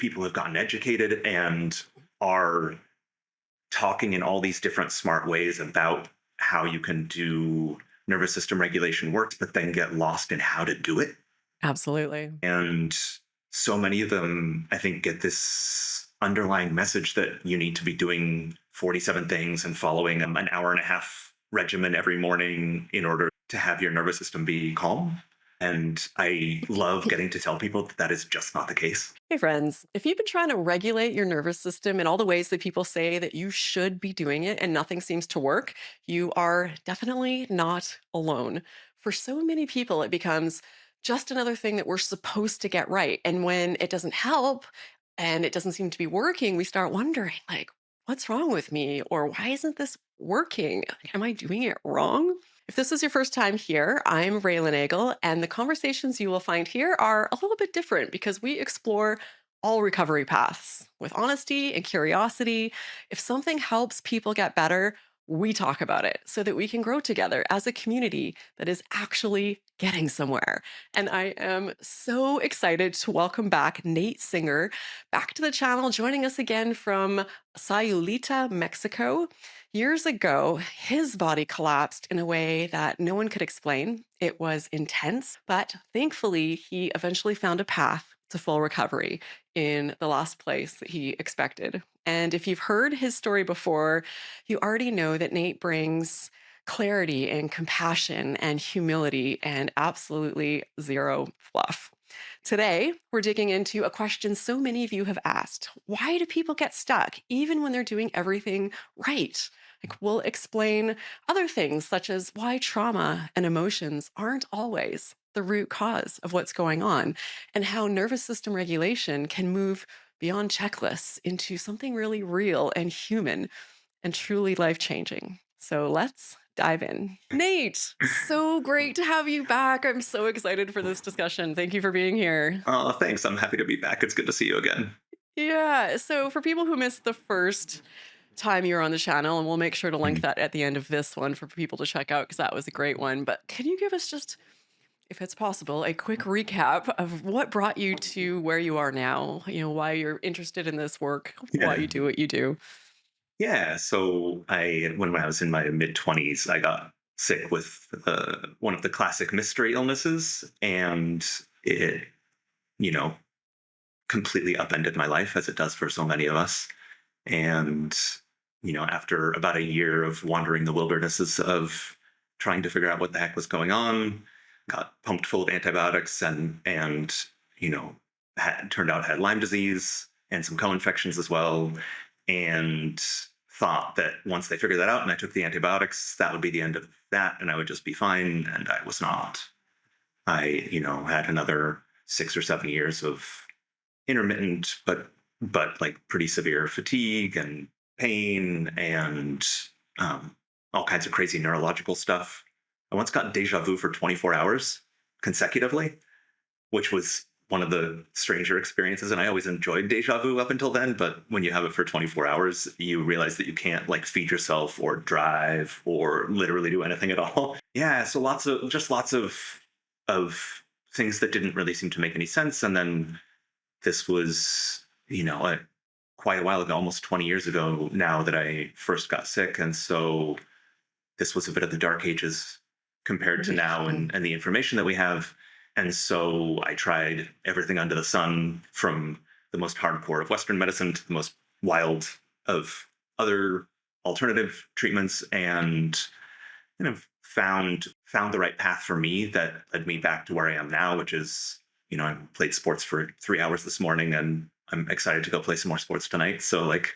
people have gotten educated and are talking in all these different smart ways about how you can do nervous system regulation works, but then get lost in how to do it. Absolutely. And so many of them, I think, get this underlying message that you need to be doing 47 things and following an hour and a half regimen every morning in order to have your nervous system be calm. And I love getting to tell people that that is just not the case. Hey, friends, if you've been trying to regulate your nervous system in all the ways that people say that you should be doing it and nothing seems to work, you are definitely not alone. For so many people, it becomes just another thing that we're supposed to get right. And when it doesn't help and it doesn't seem to be working, we start wondering, like, what's wrong with me? Or why isn't this working? Am I doing it wrong? If this is your first time here, I'm Raylan Nagel, and the conversations you will find here are a little bit different because we explore all recovery paths with honesty and curiosity. If something helps people get better, we talk about it so that we can grow together as a community that is actually getting somewhere. And I am so excited to welcome back Nate Singer back to the channel, joining us again from Sayulita, Mexico. Years ago, his body collapsed in a way that no one could explain. It was intense, but thankfully, he eventually found a path to full recovery in the last place that he expected. And if you've heard his story before, you already know that Nate brings clarity and compassion and humility and absolutely zero fluff. Today, we're digging into a question so many of you have asked. Why do people get stuck even when they're doing everything right? Like, we'll explain other things, such as why trauma and emotions aren't always the root cause of what's going on, and how nervous system regulation can move beyond checklists into something really real and human and truly life changing. So let's dive in. Nate, so great to have you back. I'm so excited for this discussion. Thank you for being here. Oh, thanks. I'm happy to be back. It's good to see you again. Yeah. So, for people who missed the first time you were on the channel, and we'll make sure to link Mhm. that at the end of this one for people to check out because that was a great one. But can you give us just, if it's possible, a quick recap of what brought you to where you are now? Why you're interested in this work, why Yeah. you do what you do. Yeah. So when I was in my mid 20s, I got sick with one of the classic mystery illnesses, and it, you know, completely upended my life as it does for so many of us. And, after about a year of wandering the wildernesses of trying to figure out what the heck was going on, got pumped full of antibiotics and, turned out had Lyme disease and some co-infections as well. And thought that once they figured that out and I took the antibiotics, that would be the end of that and I would just be fine. And I was not. I, had another 6 or 7 years of intermittent but like pretty severe fatigue and pain and all kinds of crazy neurological stuff. I once got deja vu for 24 hours consecutively, which was one of the stranger experiences. And I always enjoyed deja vu up until then, but when you have it for 24 hours, you realize that you can't like feed yourself or drive or literally do anything at all. Yeah, so lots of things that didn't really seem to make any sense. And then this was, quite a while ago, almost 20 years ago now that I first got sick. And so this was a bit of the dark ages compared to now Yeah. and the information that we have. And so I tried everything under the sun, from the most hardcore of Western medicine to the most wild of other alternative treatments, and found the right path for me that led me back to where I am now, which is, I played sports for 3 hours this morning and I'm excited to go play some more sports tonight. So like,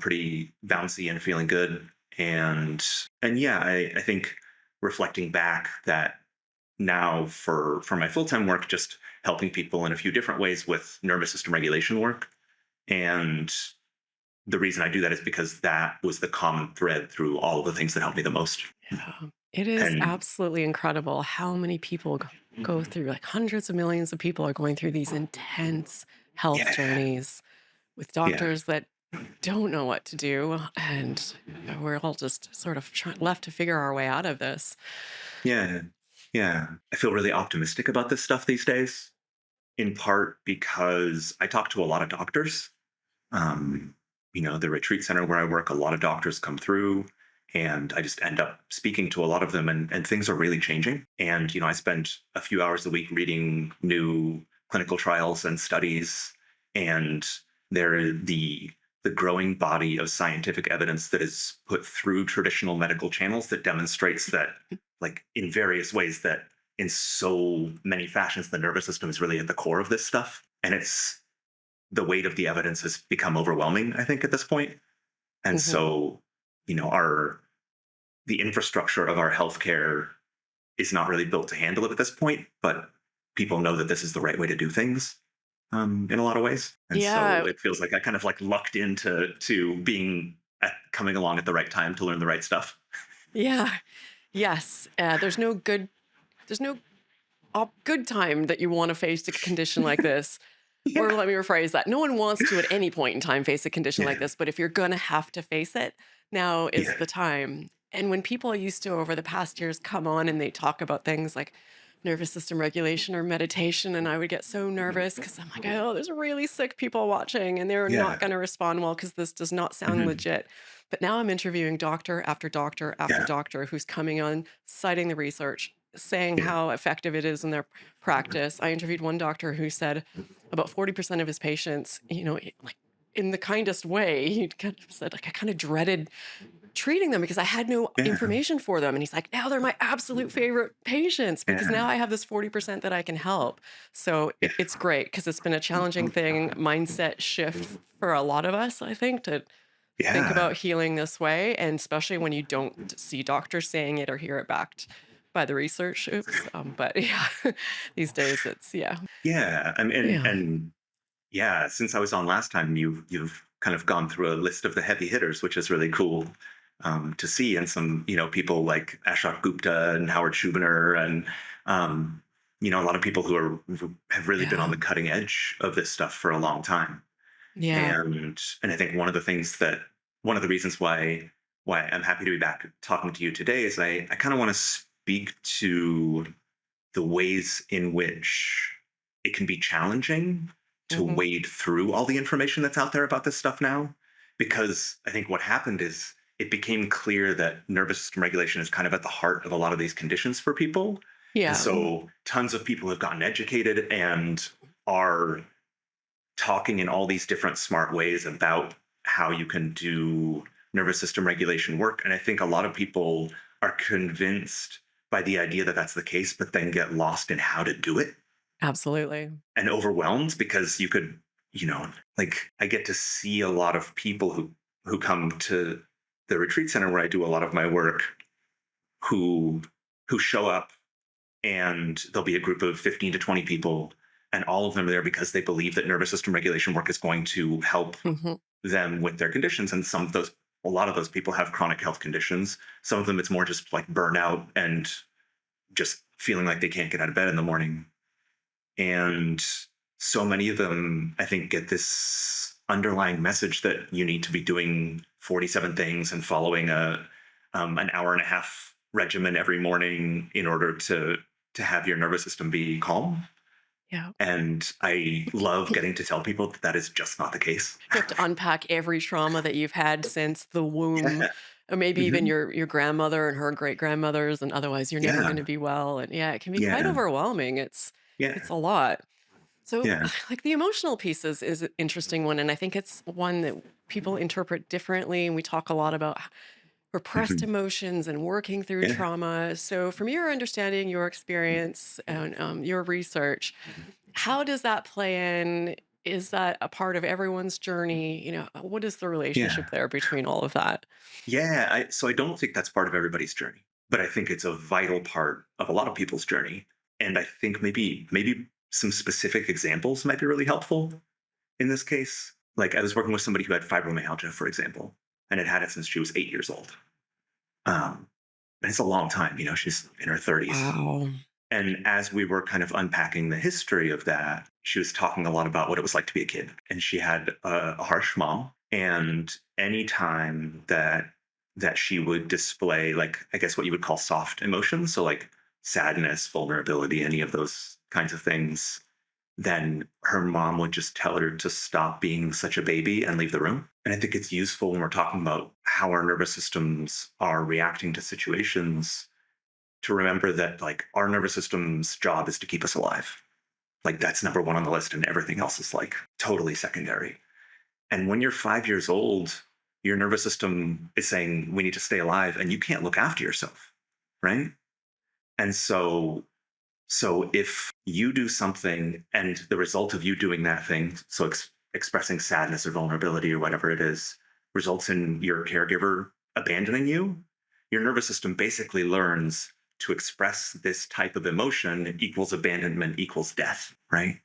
pretty bouncy and feeling good. And yeah, I think reflecting back that now for my full-time work, just helping people in a few different ways with nervous system regulation work. And the reason I do that is because that was the common thread through all of the things that helped me the most. Yeah. It is And absolutely incredible how many people go through, like hundreds of millions of people are going through these intense health yeah, journeys with yeah, doctors that don't know what to do. And we're all just sort of left to figure our way out of this. yeah, yeah. I feel really optimistic about this stuff these days. in part because I talk to a lot of doctors. Um, the retreat center where I work, a lot of doctors come through, and I just end up speaking to a lot of them, and things are really changing. And, I spend a few hours a week reading new clinical trials and studies, and the growing body of scientific evidence that is put through traditional medical channels that demonstrates that, like, in various ways, that in so many fashions, the nervous system is really at the core of this stuff. And the weight of the evidence has become overwhelming, I think, at this point. And Mhm. so, our the infrastructure of our healthcare is not really built to handle it at this point, but people know that this is the right way to do things, in a lot of ways. And so Yeah, it feels like I kind of like lucked into being coming along at the right time to learn the right stuff. yeah, yes. There's no good time that you want to face a condition like this. Or Yeah. let me rephrase that. No one wants to at any point in time face a condition like Yeah. this, but if you're going to have to face it, now is Yeah. the time. And when people used to, over the past years, come on and they talk about things like nervous system regulation or meditation, and I would get so nervous because I'm like, oh, there's really sick people watching and they're not Yeah. going to respond well because this does not sound Mhm. legit. But now I'm interviewing doctor after doctor after Yeah. doctor who's coming on, citing the research, saying Yeah. how effective it is in their practice. I interviewed one doctor who said about 40% of his patients, like in the kindest way, he kind of said, like, I kind of dreaded treating them because I had no Yeah. information for them. And he's like, now they're my absolute favorite patients because now Yeah. I have this 40% that I can help. So Yeah. it's great because it's been a challenging thing, mindset shift for a lot of us, I think, to think Yeah. about healing this way. And especially when you don't see doctors saying it or hear it backed by the research. Oops. But yeah, these days yeah. Yeah. Yeah. And yeah, since I was on last time, you've kind of gone through a list of the heavy hitters, which is really cool, to see. And some, people like Ashok Gupta and Howard Schubiner, and um, a lot of people who have really been on Yeah. the cutting edge of this stuff for a long time. Yeah. And I think one of the reasons why I'm happy to be back talking to you today is I kind of want to speak to the ways in which it can be challenging to Mhm. wade through all the information that's out there about this stuff now. Because I think what happened is it became clear that nervous system regulation is kind of at the heart of a lot of these conditions for people. And Yeah. so tons of people have gotten educated and are talking in all these different smart ways about how you can do nervous system regulation work. And I think a lot of people are convinced by the idea that that's the case, but then get lost in how to do it Absolutely. and overwhelmed because like I get to see a lot of people who come to the retreat center where I do a lot of my work who who show up, and there'll be a group of 15 to 20 people, and all of them are there because they believe that nervous system regulation work is going to help Mhm. them with their conditions. And a lot of those people have chronic health conditions. Some of them, it's more just like burnout and just feeling like they can't get out of bed in the morning. And so many of them, I think, get this underlying message that you need to be doing 47 things and following an hour and a half regimen every morning in order to have your nervous system be calm. Yeah. And I love getting to tell people that that is just not the case. You have to unpack every trauma that you've had since the womb, Yeah. or maybe even Mhm. your grandmother and her great grandmothers, and otherwise you're never Yeah. going to be well. And yeah, it can be quite Yeah. overwhelming. It's Yeah. a lot. So, Yeah. like the emotional piece is an interesting one, and I think it's one that people interpret differently. And we talk a lot about repressed Mhm. emotions and working through Yeah. trauma. So, from your understanding, your experience, and your research, how does that play in? Is that a part of everyone's journey? What is the Yeah. relationship there between all of that? Yeah. So I don't think that's part of everybody's journey, but I think it's a vital part of a lot of people's journey. And I think maybe some specific examples might be really helpful in this case. Like I was working with somebody who had fibromyalgia, for example, and had it since she was 8 years old. Um, and it's a long time, she's in her 30s. Wow. And as we were kind of unpacking the history of that, she was talking a lot about what it was like to be a kid. And she had a harsh mom. And any time that she would display, like, I guess what you would call soft emotions, so like sadness, vulnerability, any of those kinds of things, then her mom would just tell her to stop being such a baby and leave the room. And I think it's useful when we're talking about how our nervous systems are reacting to situations to remember that like our nervous system's job is to keep us alive. Like that's number one on the list, and everything else is like totally secondary. And when you're 5 years old, your nervous system is saying, we need to stay alive, and you can't look after yourself. Right. And so if you do something and the result of you doing that thing, so expressing sadness or vulnerability or whatever it is, results in your caregiver abandoning you, your nervous system basically learns to express this type of emotion equals abandonment equals death, right?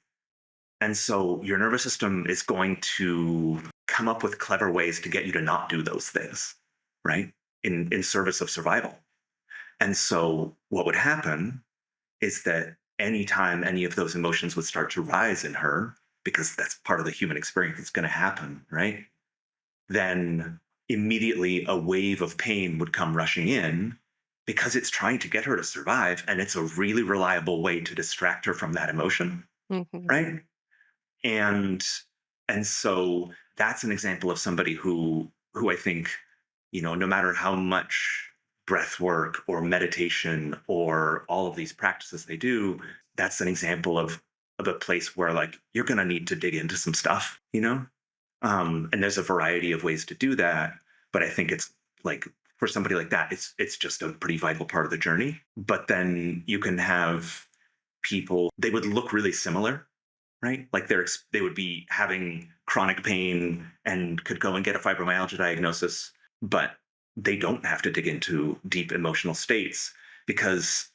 And so your nervous system is going to come up with clever ways to get you to not do those things, right? In service of survival. And so what would happen is that anytime any of those emotions would start to rise in her, because that's part of the human experience that's going to happen, right? Then immediately a wave of pain would come rushing in because it's trying to get her to survive. And it's a really reliable way to distract her from that emotion, Mhm. right? And so that's an example of somebody who I think, no matter how much breath work or meditation or all of these practices they do, that's an example of a place where like you're gonna need to dig into some stuff, and there's a variety of ways to do that. But I think it's like for somebody like that, it's just a pretty vital part of the journey. But then you can have people, they would look really similar, right? Like they would be having chronic pain and could go and get a fibromyalgia diagnosis, but they don't have to dig into deep emotional states because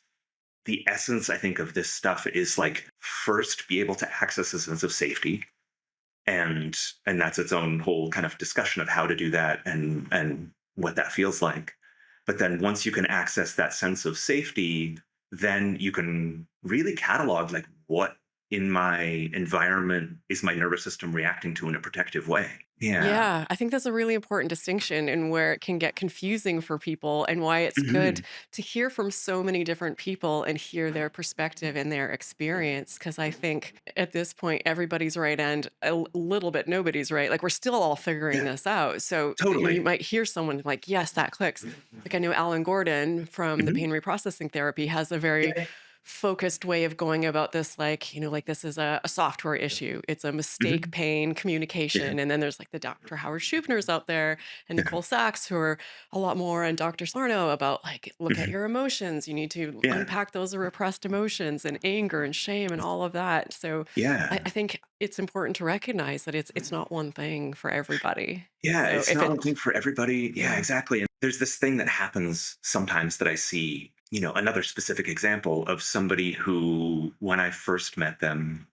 the essence, I think, of this stuff is like first be able to access a sense of safety, and that's its own whole kind of discussion of how to do that and what that feels like. But then once you can access that sense of safety, then you can really catalog like what in my environment is my nervous system reacting to in a protective way. Yeah. Yeah, I think that's a really important distinction and where it can get confusing for people and why it's good Mhm. to hear from so many different people and hear their perspective and their experience. Cause I think at this point, everybody's right and little bit nobody's right. Like we're still all figuring Yeah, this out. So, you totally. might hear someone like, yes, that clicks. Like I know Alan Gordon from the Mhm. pain reprocessing therapy has a very Yeah. focused way of going about this like like this is a software issue, it's a mistake Mhm. pain Yeah. communication, and then there's like the Dr. Howard Schupners out there and Yeah. Nicole Sachs who are a lot more, and Dr. Sarno about like look at Mhm. your emotions, you need to Yeah. unpack those repressed emotions and anger and shame and all of that. So I Yeah. think it's important to recognize that it's not one thing for everybody. Yeah, So it's if not it one thing for everybody. Yeah, yeah. exactly. And there's this thing that happens sometimes that I see, another specific example of somebody who, when I first met them,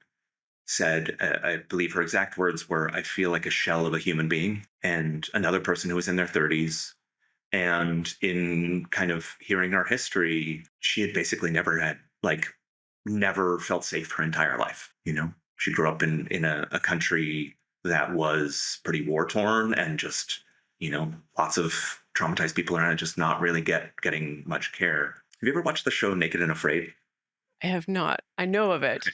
said, I believe her exact words were, I feel like a shell of a human being. And another person who was in their 30s. And in kind of hearing our history, she had basically never felt safe her entire life. She grew up in a country that was pretty war torn and just, lots of traumatized people around and just not really getting much care. Have you ever watched the show Naked and Afraid? I have not. I know of Okay.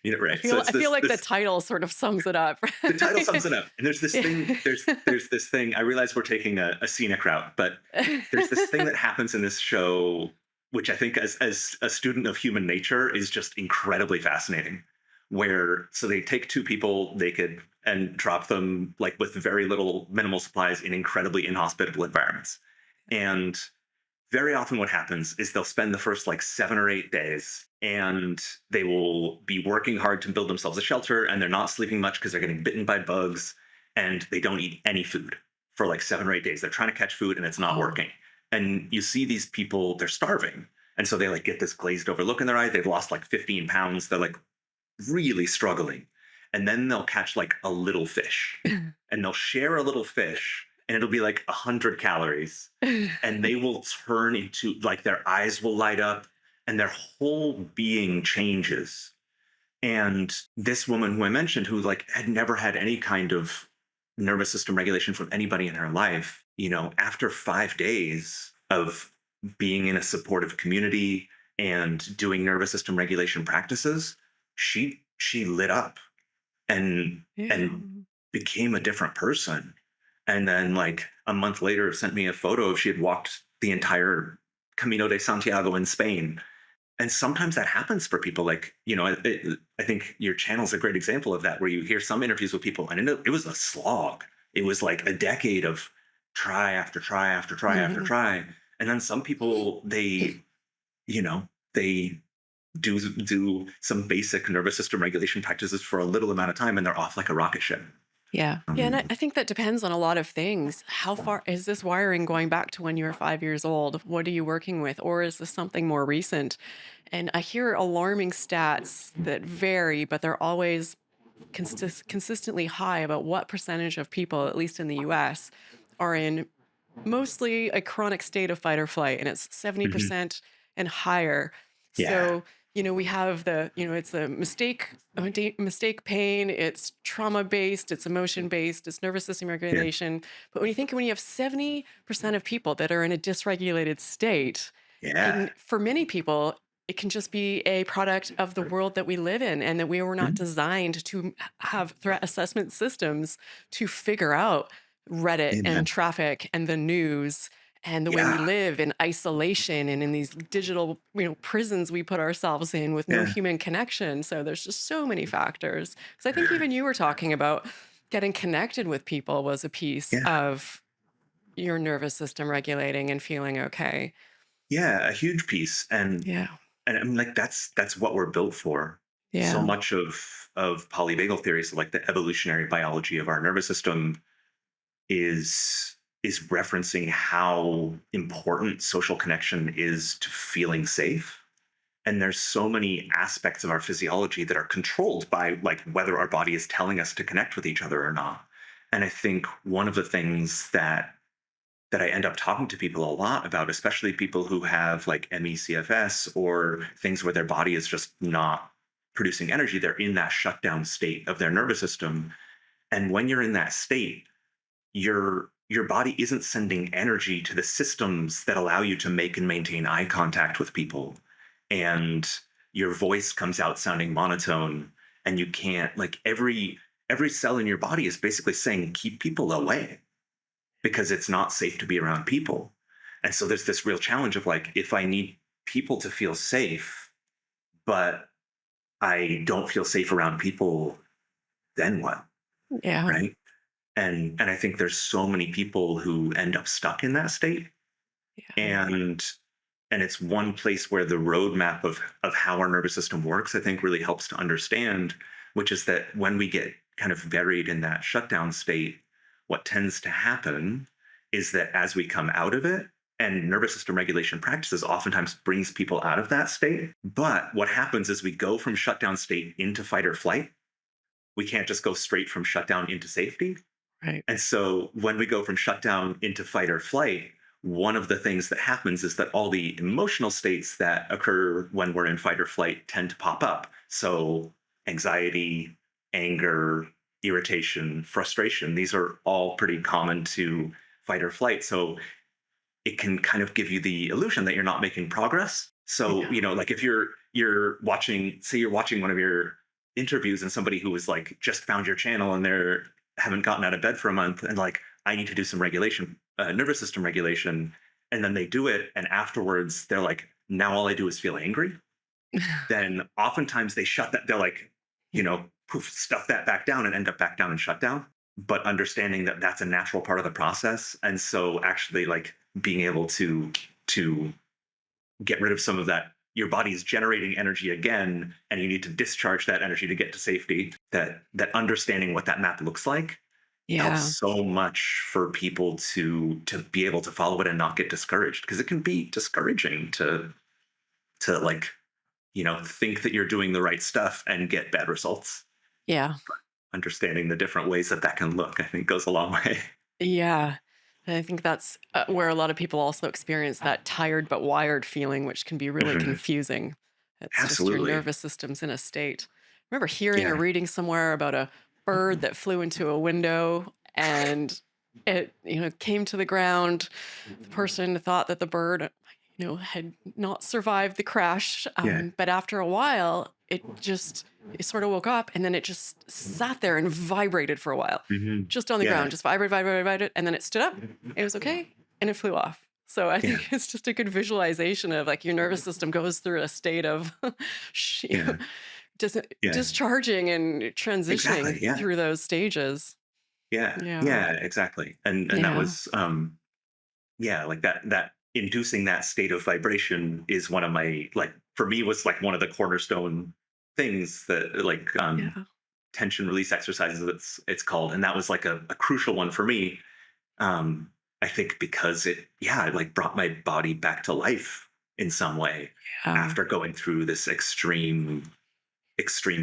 it. Right. So it's I feel this like the this title sort of sums it up. the title sums it up. And there's this thing, Yeah. there's this thing. I realize we're taking a scenic route, but there's this thing that happens in this show, which I think as a student of human nature is just incredibly fascinating. Where so they take two people naked and drop them like with very little minimal supplies in incredibly inhospitable environments. And very often what happens is they'll spend the first like 7 or 8 days and they will be working hard to build themselves a shelter, and they're not sleeping much because they're getting bitten by bugs, and they don't eat any food for like 7 or 8 days. They're trying to catch food and it's not Oh. working. And you see these people, they're starving. And so they like get this glazed over look in their eye. They've lost like 15 pounds. They're like really struggling. And then they'll catch like a little fish and they'll share a little fish, and it'll be like 100 calories, and they will turn into like their eyes will light up and their whole being changes. And this woman who I mentioned, who like had never had any kind of nervous system regulation from anybody in her life, after 5 days of being in a supportive community and doing nervous system regulation practices, she she lit up and Yeah. and became a different person. And then like a month later sent me a photo of she had walked the entire Camino de Santiago in Spain. And sometimes that happens for people. Like, I think your channel's a great example of that, where you hear some interviews with people and it was a slog. It was like a decade of try after try after try after Mhm. try. And then some people, you know, they do some basic nervous system regulation practices for a little amount of time and they're off like a rocket ship. Yeah. Yeah. And I think that depends on a lot of things. How far is this wiring going back to when you were 5 years old? What are you working with? Or is this something more recent? And I hear alarming stats that vary, but they're always consistently high about what percentage of people, at least in the US, are in mostly a chronic state of fight or flight, and it's Mhm. 70% and higher. Yeah. So, we have it's a mistake pain, it's trauma based, it's emotion based, it's nervous system Yeah. regulation. But when you have 70% of people that are in a dysregulated state, Yeah. and for many people, it can just be a product of the world that we live in, and that we were not Mhm. designed to have threat assessment systems to figure out Reddit and Amen. traffic and the news and the way we Yeah. live in isolation and in these digital, prisons we put ourselves in with no Yeah. human connection. So there's just so many factors. Because I think even you were talking about getting connected with people was a piece Yeah. of your nervous system regulating and feeling okay. Yeah. A huge piece. Yeah. And I mean, like that's what we're built for. So Yeah. much of polyvagal theories, like the evolutionary biology of our nervous system, is referencing how important social connection is to feeling safe. And there's so many aspects of our physiology that are controlled by like whether our body is telling us to connect with each other or not. And I think one of the things that I end up talking to people a lot about, especially people who have like ME/CFS or things where their body is just not producing energy. They're in that shutdown state of their nervous system. And when you're in that state, your body isn't sending energy to the systems that allow you to make and maintain eye contact with people. And your voice comes out sounding monotone and you can't like every cell in your body is basically saying keep people away because it's not safe to be around people. And so there's this real challenge of like, if I need people to feel safe, but I don't feel safe around people, then what? Yeah. Right. And I think there's so many people who end up stuck in that state. Yeah. And it's one place where the roadmap of how our nervous system works, I think really helps to understand, which is that when we get kind of buried in that shutdown state, what tends to happen is that as we come out of it, and nervous system regulation practices oftentimes brings people out of that state. But what happens is we go from shutdown state into fight or flight. We can't just go straight from shutdown into safety. Right. And so when we go from shutdown into fight or flight, one of the things that happens is that all the emotional states that occur when we're in fight or flight tend to pop up. So anxiety, anger, irritation, frustration, these are all pretty common to fight or flight. So it can kind of give you the illusion that you're not making progress. So, Yeah. like if you're watching, say you're watching one of your interviews and somebody who is like just found your channel and they're haven't gotten out of bed for a month and like I need to do some regulation, nervous system regulation, and then they do it and afterwards they're like now all I do is feel angry. Then oftentimes they shut that. They're like, poof, stuff that back down and end up back down and shut down. But understanding that that's a natural part of the process, and so actually like being able to get rid of some of that. Your body is generating energy again, and you need to discharge that energy to get to safety. That understanding what that map looks like helps Yeah. so much for people to be able to follow it and not get discouraged because it can be discouraging to like think that you're doing the right stuff and get bad results. Yeah. Understanding the different ways that that can look, I think, goes a long way. Yeah. And I think that's where a lot of people also experience that tired but wired feeling, which can be really Mhm. confusing. It's just your Absolutely. nervous system's in a state. I remember hearing or Yeah. reading somewhere about a bird that flew into a window and it, came to the ground. The person thought that the bird, had not survived the crash. Yeah. But after a while, it sort of woke up and then it just sat there and vibrated for a while, Hmm. just on the Yeah. ground, just vibrated, and then it stood up. It was okay, and it flew off. So I Yeah. think it's just a good visualization of like your nervous system goes through a state of sh- Yeah. Yeah. discharging and Exactly. transitioning Yeah. through those stages. Yeah. Yeah. Yeah. Exactly. And that Yeah. was yeah, like that inducing that state of vibration is one of my, like, for me, was like one of the cornerstone things that, like, Yeah. tension release exercises, it's called, and that was like a crucial one for me. um I think because it like brought my body back to life in some way Yeah. after going through this extreme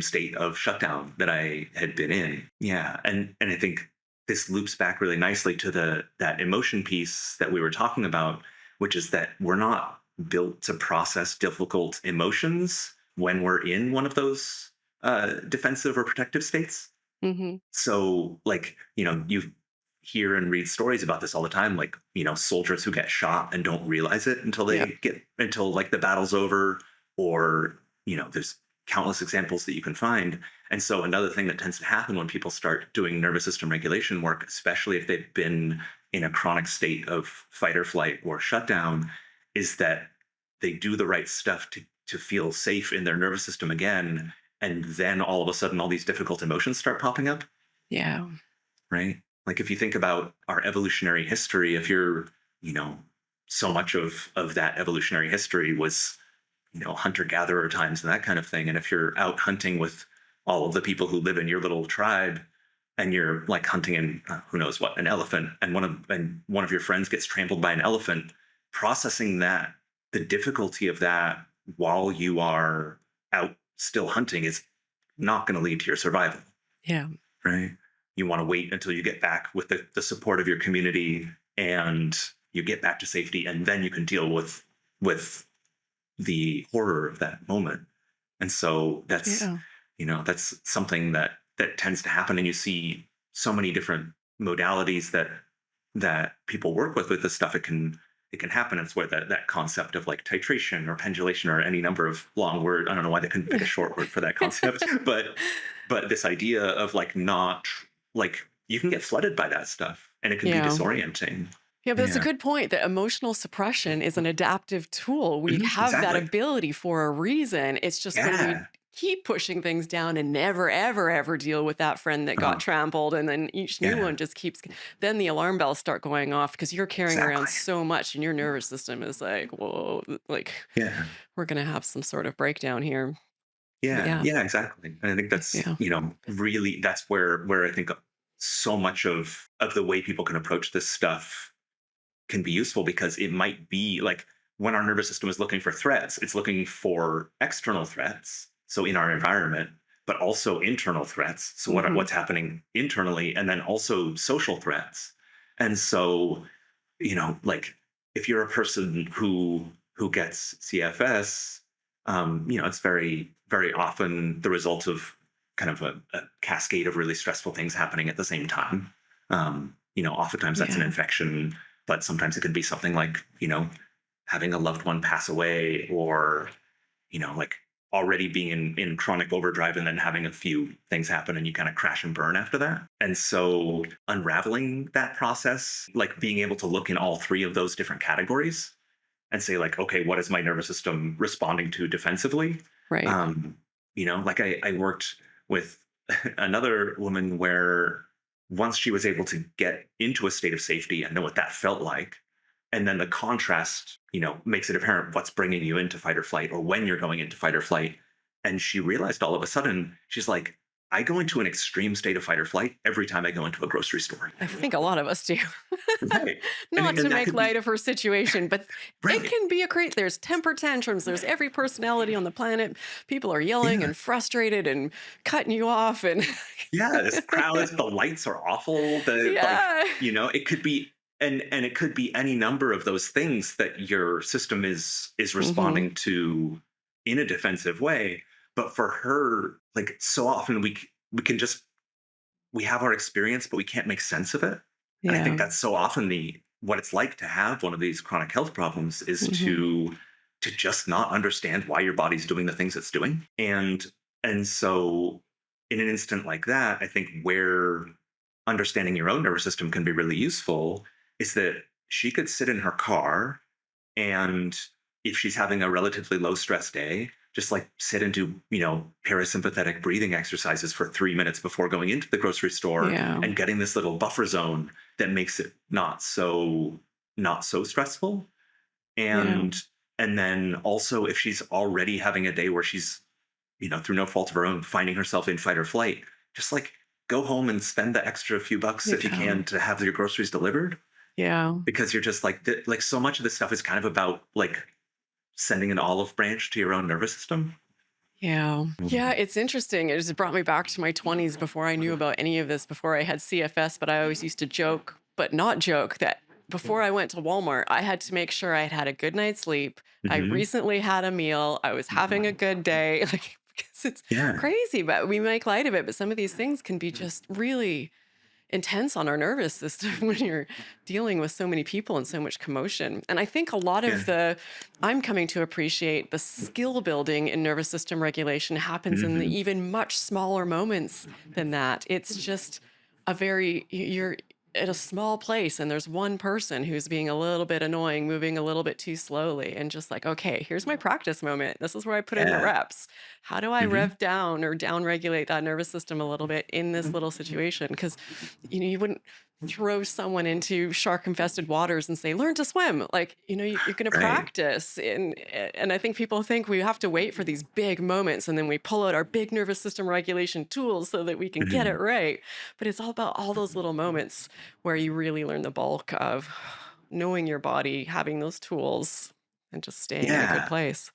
state of shutdown that I had been in. Yeah, and I think this loops back really nicely to the that emotion piece that we were talking about, which is that we're not built to process difficult emotions when we're in one of those defensive or protective states. Hmm. So, like, you hear and read stories about this all the time, like, soldiers who get shot and don't realize it Yeah. until like the battle's over, or, there's countless examples that you can find. And so, another thing that tends to happen when people start doing nervous system regulation work, especially if they've been in a chronic state of fight or flight or shutdown, is that they do the right stuff to feel safe in their nervous system again. And then all of a sudden, all these difficult emotions start popping up, Yeah. right? Like, if you think about our evolutionary history, if you're, you know, so much of that evolutionary history was, hunter gatherer times and that kind of thing. And if you're out hunting with all of the people who live in your little tribe, and you're like hunting in who knows what, an elephant, and one of your friends gets trampled by an elephant, processing that, the difficulty of that while you are out still hunting, is not going to lead to your survival, Yeah. right? You want to wait until you get back with the support of your community, and you get back to safety, and then you can deal with the horror of that moment. And so Yeah. that's something that tends to happen, and you see so many different modalities that people work with this stuff. It can happen. It's where that concept of like titration or pendulation or any number of long word. I don't know why they couldn't pick a short word for that concept, but this idea of like not, like, you can get flooded by that stuff and it can be Yeah. disorienting. Yeah, but that's a Yeah. good point that emotional suppression is an adaptive tool. We Mhm, have that exactly. ability for a reason. It's just when we Yeah. keep pushing things down and never, ever, ever deal with that friend that got Uh-huh. trampled, and then each new Yeah. one just keeps, then the alarm bells start going off because you're carrying around Exactly. so much and your nervous system is like, whoa, like Yeah. we're going to have some sort of breakdown here. But Yeah, yeah, yeah, exactly. And I think that's, yeah. really, that's where I think so much of the way people can approach this stuff can be useful, because it might be like, when our nervous system is looking for threats, it's looking for external threats, so in our environment, but also internal threats. So Hmm. what's happening internally, and then also social threats. And so, like, if you're a person who gets CFS, it's very, very often the result of kind of a cascade of really stressful things happening at the same time. Oftentimes that's an Yeah. infection, but sometimes it could be something like, having a loved one pass away, or, like, already being in chronic overdrive and then having a few things happen and you kind of crash and burn after that. And so, unraveling that process, like being able to look in all three of those different categories and say, like, okay, what is my nervous system responding to defensively? Right. Like, I worked with another woman where, once she was able to get into a state of safety and know what that felt like, and then the contrast, makes it apparent what's bringing you into fight or flight, or when you're going into fight or flight. And she realized all of a sudden, she's like, I go into an extreme state of fight or flight every time I go into a grocery store. I think a lot of us do. Right. and, Not to and that make could light be of her situation, but it right. can be a great, there's temper tantrums, there's every personality on the planet. People are yelling Yeah. and frustrated and cutting you off and Yeah, this crowd, the lights are awful. The like, yeah. it could be, and it could be any number of those things that your system is Mhm. responding to in a defensive way. But for her, like, so often we can just, we have our experience, but we can't make sense of it. And I think Yeah. that's so often the what it's like to have one of these chronic health problems, is Mhm. to just not understand why your body's doing the things it's doing. And so in an instant like that, I think where understanding your own nervous system can be really useful is that she could sit in her car, and if she's having a relatively low stress day, just like sit and do, parasympathetic breathing exercises for 3 minutes before going into the grocery store Yeah. and getting this little buffer zone that makes it not so stressful. Yeah. And then also, if she's already having a day where she's, through no fault of her own, finding herself in fight or flight, just like go home and spend the extra few bucks if you Yeah. can to have your groceries delivered, Yeah. because you're just like like so much of this stuff is kind of about like sending an olive branch to your own nervous system. Yeah. Yeah, Mhm. it's interesting. It just brought me back to my 20s before I knew about any of this, before I had CFS, but I always used to joke, but not joke, that before I went to Walmart, I had to make sure I had had a good night's sleep. I Mhm. recently had a meal. I was having a good day. Like, because it's Yeah. crazy, but we make light of it. But some of these things can be just really intense on our nervous system when you're dealing with so many people and so much commotion. And I think a lot Yeah. of I'm coming to appreciate the skill building in nervous system regulation happens in the Mhm. even much smaller moments than that. It's just you're at a small place and there's one person who's being a little bit annoying, moving a little bit too slowly, and just like, okay, here's my practice moment. This is where I put in the Yeah. reps. How do I Mhm. rev down or down regulate that nervous system a little bit in this little situation? Because you wouldn't throw someone into shark infested waters and say learn to swim. Like, you're going to Right. practice. And I think people think we have to wait for these big moments and then we pull out our big nervous system regulation tools so that we can get it Mhm. right. But it's all about all those little moments where you really learn the bulk of knowing your body, having those tools, and just staying in a good Yeah. place.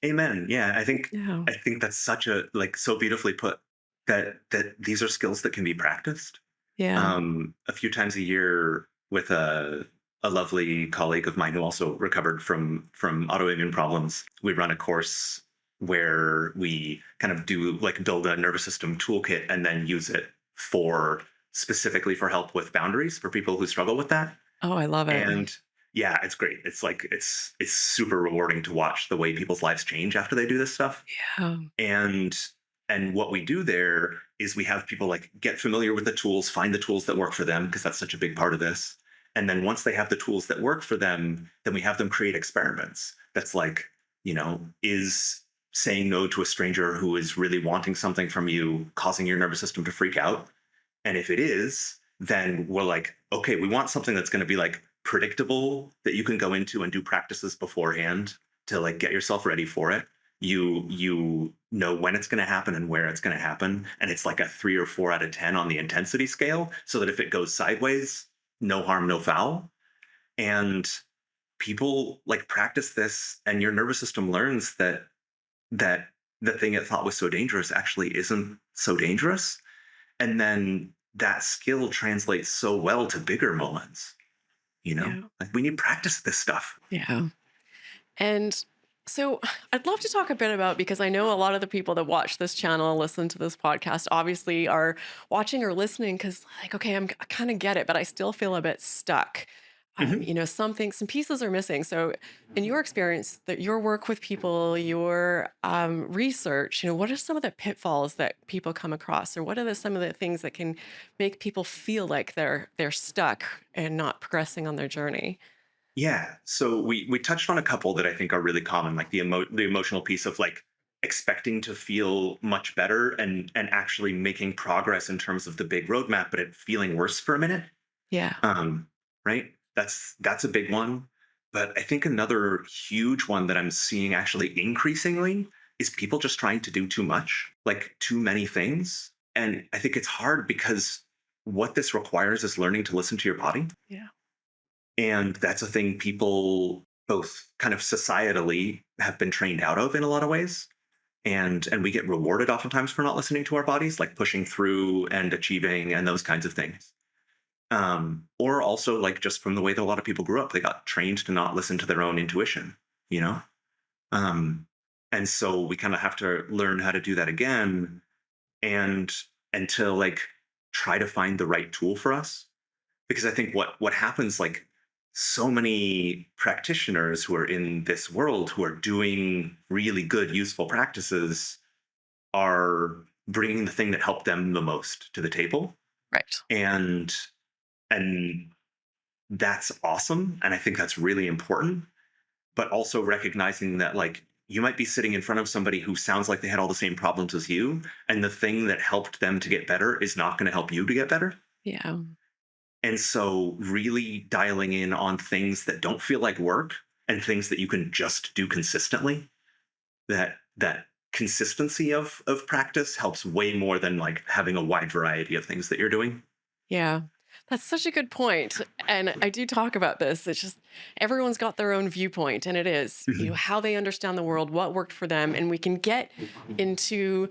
Amen. Yeah, I think Yeah. I think that's such a like so beautifully put, that these are skills that can be practiced. Yeah. A few times a year with a lovely colleague of mine who also recovered from autoimmune problems, we run a course where we kind of do like build a nervous system toolkit and then use it for specifically for help with boundaries for people who struggle with that. Oh, I love it. And yeah, it's great. It's like it's super rewarding to watch the way people's lives change after they do this stuff. Yeah. And what we do there is we have people like get familiar with the tools, find the tools that work for them, because that's such a big part of this. And then once they have the tools that work for them, then we have them create experiments. That's like, is saying no to a stranger who is really wanting something from you causing your nervous system to freak out? And if it is, then we're like, okay, we want something that's going to be like predictable, that you can go into and do practices beforehand to like get yourself ready for it. You know when it's going to happen and where it's going to happen, and it's like a 3 or 4 out of 10 on the intensity scale, so that if it goes sideways, no harm, no foul. And people like practice this, and your nervous system learns that the thing it thought was so dangerous actually isn't so dangerous. And then that skill translates so well to bigger moments, Yeah. like we need practice this stuff. Yeah. And so I'd love to talk a bit about, because I know a lot of the people that watch this channel, listen to this podcast, obviously are watching or listening because, like, okay, I kind of get it, but I still feel a bit stuck. Mhm. Some pieces are missing. So, in your experience, that your work with people, your research, what are some of the pitfalls that people come across, or what are some of the things that can make people feel like they're stuck and not progressing on their journey? Yeah. So we touched on a couple that I think are really common, like the emotional piece of like expecting to feel much better and actually making progress in terms of the big roadmap, but it feeling worse for a minute. Yeah. Um, right. That's a big one. But I think another huge one that I'm seeing actually increasingly is people just trying to do too much, like too many things. And I think it's hard because what this requires is learning to listen to your body. Yeah. And that's a thing people both kind of societally have been trained out of in a lot of ways. And we get rewarded oftentimes for not listening to our bodies, like pushing through and achieving and those kinds of things. Or also like just from the way that a lot of people grew up, they got trained to not listen to their own intuition, you know? Um, and so we kind of have to learn how to do that again, and to like try to find the right tool for us. Because I think what happens, like so many practitioners who are in this world who are doing really good, useful practices are bringing the thing that helped them the most to the table. Right. And and that's awesome. And I think that's really important. But also recognizing that like you might be sitting in front of somebody who sounds like they had all the same problems as you, and the thing that helped them to get better is not going to help you to get better. Yeah. And so really dialing in on things that don't feel like work and things that you can just do consistently, that consistency of practice helps way more than like having a wide variety of things that you're doing. Yeah. That's such a good point. And I do talk about this. It's just everyone's got their own viewpoint, and it is, Mhm. how they understand the world, what worked for them. And we can get into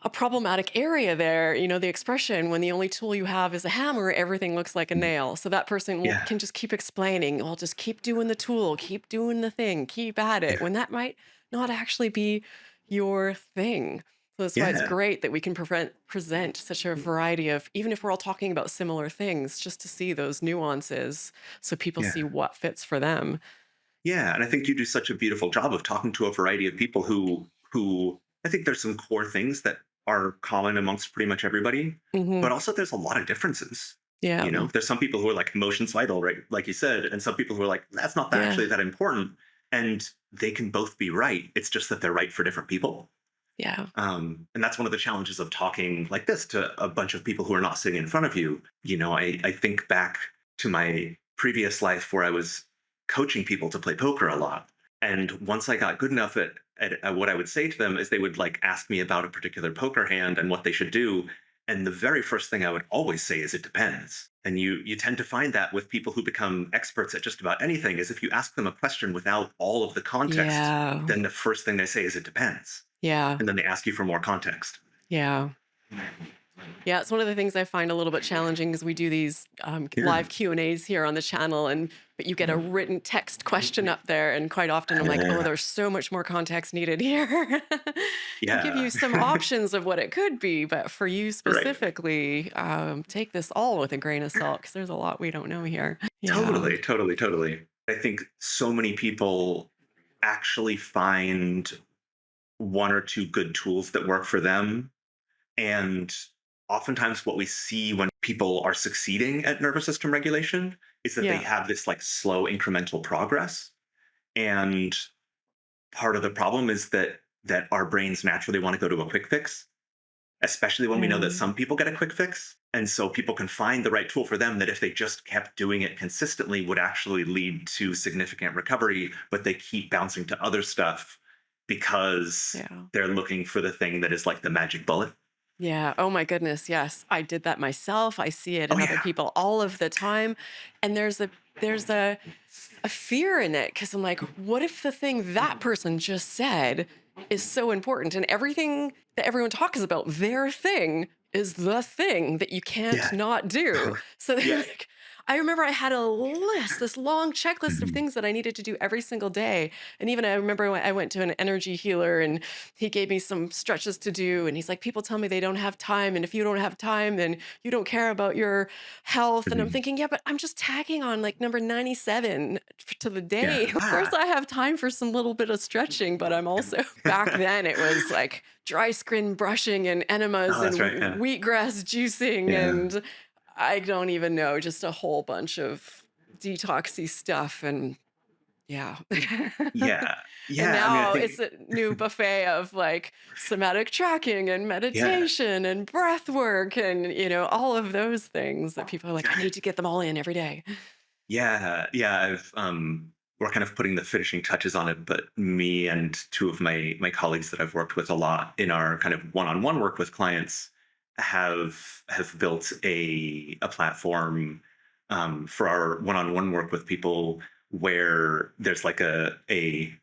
a problematic area there. The expression, when the only tool you have is a hammer, everything looks like a nail. So that person Yeah. can just keep explaining, well, just keep doing the tool, keep doing the thing, keep at it, Yeah. when that might not actually be your thing. So that's why it's Yeah. great that we can present such a variety of, even if we're all talking about similar things, just to see those nuances so people Yeah. see what fits for them. Yeah, and I think you do such a beautiful job of talking to a variety of people who I think there's some core things that are common amongst pretty much everybody, Hmm. but also there's a lot of differences. Yeah. There's some people who are like emotions vital, right? Like you said, and some people who are like, that's not that Yeah. actually that important. And they can both be right. It's just that they're right for different people. Yeah. And that's one of the challenges of talking like this to a bunch of people who are not sitting in front of you. I think back to my previous life where I was coaching people to play poker a lot. And once I got good enough at what I would say to them is they would like ask me about a particular poker hand and what they should do. And the very first thing I would always say is it depends. And you tend to find that with people who become experts at just about anything is if you ask them a question without all of the context, Yeah. then the first thing they say is it depends, Yeah. and then they ask you for more context. Yeah. Yeah, it's one of the things I find a little bit challenging is we do these Yeah. live Q&As here on the channel, and but you get a written text question up there, and quite often I'm like, oh, Uh, there's so much more context needed here. And give you yeah. some options of what it could be, but for you Right. specifically, take this all with a grain of salt because there's a lot we don't know here. Yeah. Totally, totally, totally. I think so many people actually find one or two good tools that work for them. And oftentimes, what we see when people are succeeding at nervous system regulation is that they Yeah. have this like slow incremental progress. And part of the problem is that our brains naturally want to go to a quick fix, especially when we know that Mm. some people get a quick fix. And so people can find the right tool for them that if they just kept doing it consistently would actually lead to significant recovery, but they keep bouncing to other stuff because Yeah. they're looking for the thing that is like the magic bullet. Yeah. Oh my goodness. Yes. I did that myself. I see it Oh in other yeah. people all of the time. And there's a fear in it because I'm like, what if the thing that person just said is so important and everything that everyone talks about, their thing is the thing that you can't Yeah. not do. So they're Yeah. like, I remember I had a list, this long checklist of Mhm. things that I needed to do every single day. And even I remember when I went to an energy healer and he gave me some stretches to do. And he's like, people tell me they don't have time. And if you don't have time, then you don't care about your health. And I'm Mhm. thinking, yeah, but I'm just tagging on like number 97 to the Yeah. day. Of course, I have time for some little bit of stretching, but I'm also back then it was like dry skin brushing and enemas Oh, and that's right. Yeah. wheatgrass juicing. Yeah. And I don't even know, just a whole bunch of detoxy stuff. And yeah. Yeah. And Yeah. I mean, I now think, it's a new buffet of like somatic tracking and yeah. meditation and breath work and, all of those things that people are like, I need to get them all in every day. Yeah, yeah, we're kind of putting the finishing touches on it, but me and two of my colleagues that I've worked with a lot in our kind of one-on-one work with clients have built a platform for our one-on-one work with people where there's like a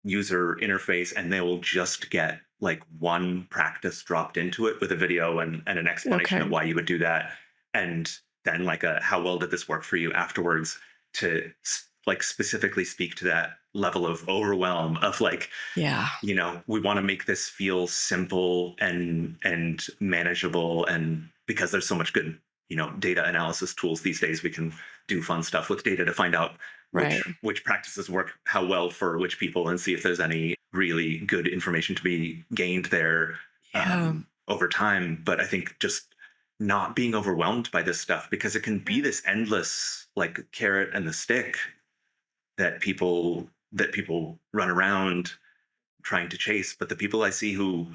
user interface and they will just get like one practice dropped into it with a video and an explanation of Okay. why you would do that, and then like a how well did this work for you afterwards, to like specifically speak to that level of overwhelm of like, Yeah. we want to make this feel simple and manageable, and because there's so much good data analysis tools these days. We can do fun stuff with data to find out Right. which practices work how well for which people, and see if there's any really good information to be gained there Yeah. over time. But I think just not being overwhelmed by this stuff, because it can be Yeah. this endless like carrot and the stick that people run around trying to chase. But the people I see who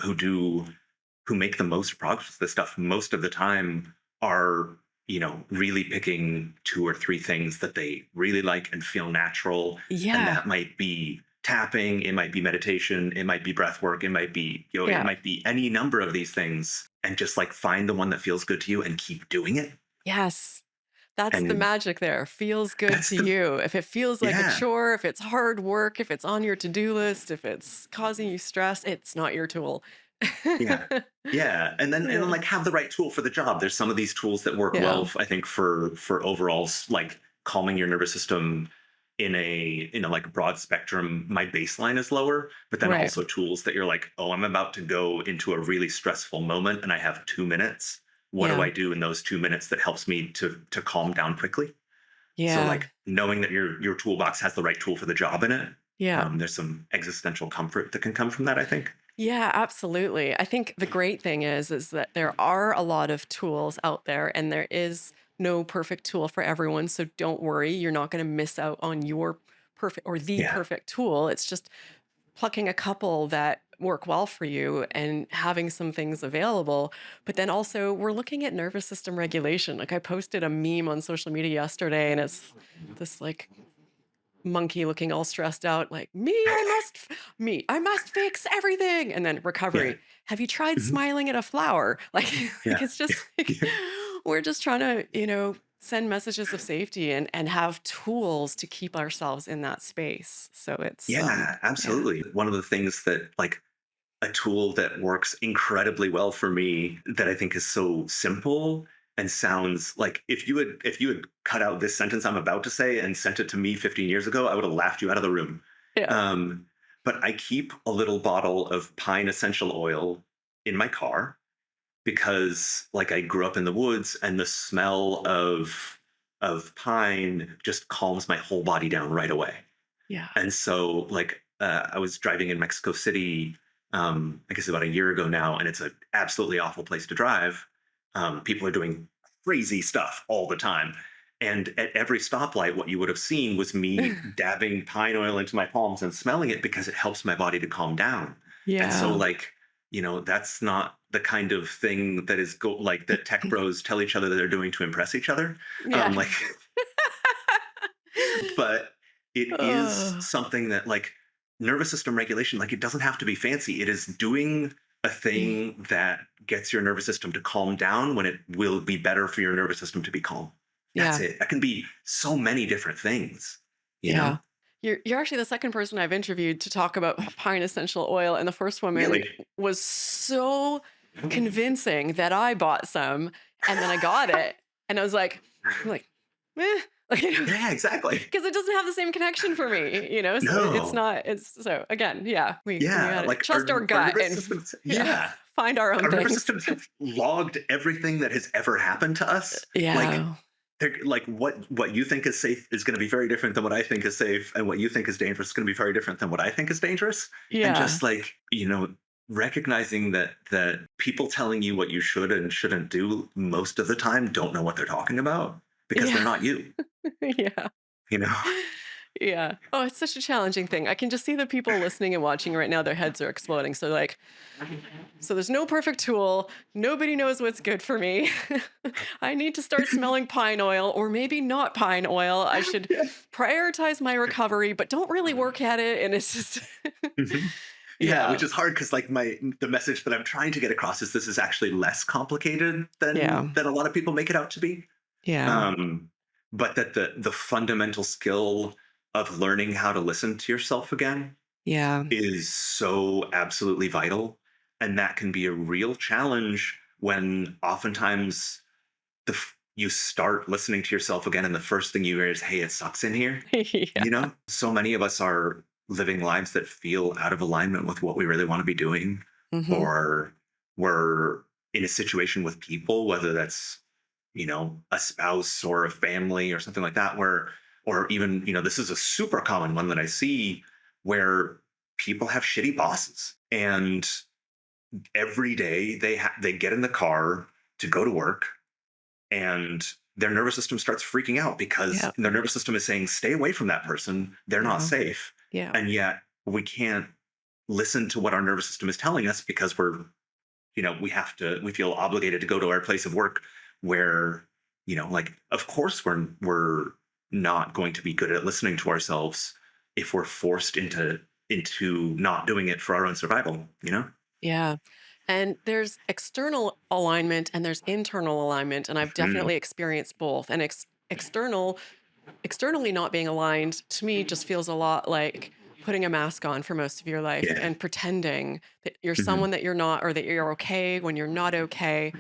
make the most progress with this stuff most of the time are, really picking two or three things that they really like and feel natural. And Yeah. that might be tapping, it might be meditation, it might be breath work, it might be yoga, it Yeah. might be any number of these things. And just like find the one that feels good to you and keep doing it. Yes. That's the And magic there. Feels good that's to the, you. If it feels like a yeah. chore, if it's hard work, if it's on your to-do list, if it's causing you stress, it's not your tool. Yeah. Yeah. And then Yeah. like have the right tool for the job. There's some of these tools that work well, Yeah. I think, for overall like calming your nervous system in a like broad spectrum. My baseline is lower, but then Right. also tools that you're like, oh, I'm about to go into a really stressful moment and I have 2 minutes. What do Yeah. I do in those 2 minutes that helps me to calm down quickly? So Yeah. like knowing that your toolbox has the right tool for the job in it, Yeah. there's some existential comfort that can come from that, I think. Yeah, absolutely. I think the great thing is that there are a lot of tools out there and there is no perfect tool for everyone. So don't worry, you're not going to miss out on your perfect or the Yeah. perfect tool. It's just plucking a couple that work well for you and having some things available. But then also, we're looking at nervous system regulation. Like I posted a meme on social media yesterday, and it's this like monkey looking all stressed out, like, I must fix everything. And then Yeah. recovery. Have you tried Mhm. smiling at a flower? Like Yeah. it's just like, Yeah. we're just trying to, send messages of safety and have tools to keep ourselves in that space. So it's, Yeah, yeah. absolutely. One of the things that like a tool that works incredibly well for me that I think is so simple and sounds like if you had cut out this sentence I'm about to say and sent it to me 15 years ago, I would have laughed you out of the room. Yeah. Um, but I keep a little bottle of pine essential oil in my car because like I grew up in the woods and the smell of pine just calms my whole body down right away. Yeah. And so, like, I was driving in Mexico City, I guess about a year ago now, and it's an absolutely awful place to drive. People are doing crazy stuff all the time. And at every stoplight, what you would have seen was me dabbing pine oil into my palms and smelling it because it helps my body to calm down. And so, Yeah. like, that's not the kind of thing that is like that tech bros tell each other that they're doing to impress each other. Yeah. Like, but it is Ugh. something that like nervous system regulation, like it doesn't have to be fancy. It is doing a thing that gets your nervous system to calm down when it will be better for your nervous system to be calm. That's Yeah. it. That can be so many different things, you know? Yeah. You're actually the second person I've interviewed to talk about pine essential oil, and the first woman Really. was so convincing that I bought some, and then I got it, and I was like, I'm like, "Eh," like, Yeah, exactly. because it doesn't have the same connection for me, so it's No. not. It's so again, yeah, we Yeah. gotta Like trust our our gut nervous and systems, yeah, yeah. find our own Our nervous things. systems have logged everything that has ever happened to us. Like Yeah, they're like what you think is safe is going to be very different than what I think is safe, and what you think is dangerous is going to be very different than what I think is dangerous. And yeah, just like recognizing that people telling you what you should and shouldn't do most of the time don't know what they're talking about because they're yeah, not you. yeah. You know. Yeah. Oh, it's such a challenging thing. I can just see the people listening and watching right now, their heads are exploding. So, like, so there's no perfect tool. Nobody knows what's good for me. I need to start smelling pine oil or maybe not pine oil. I should Yeah. prioritize my recovery, but don't really work at it. And it's just, Mhm. Yeah, yeah. which is hard because like the message that I'm trying to get across is this is actually less complicated Yeah. than a lot of people make it out to be. Yeah. um, but that the fundamental skill of learning how to listen to yourself again Yeah. is so absolutely vital, and that can be a real challenge when oftentimes you start listening to yourself again and the first thing you hear is, hey, it sucks in here. Yeah. So many of us are living lives that feel out of alignment with what we really want to be doing, Hmm. or we're in a situation with people, whether that's a spouse or a family or something like that, where, or even, this is a super common one that I see, where people have shitty bosses, and every day they get in the car to go to work, and their nervous system starts freaking out because Yeah. their nervous system is saying, stay away from that person. They're not Yeah. safe. Yeah. And yet we can't listen to what our nervous system is telling us, because we feel obligated to go to our place of work, where, like, of course we're not going to be good at listening to ourselves if we're forced into not doing it for our own survival. Yeah. And there's external alignment and there's internal alignment. And I've Mm, definitely experienced both. And externally not being aligned to me just feels a lot like putting a mask on for most of your life yeah. and pretending that you're Hmm. someone that you're not, or that you're okay when you're not okay.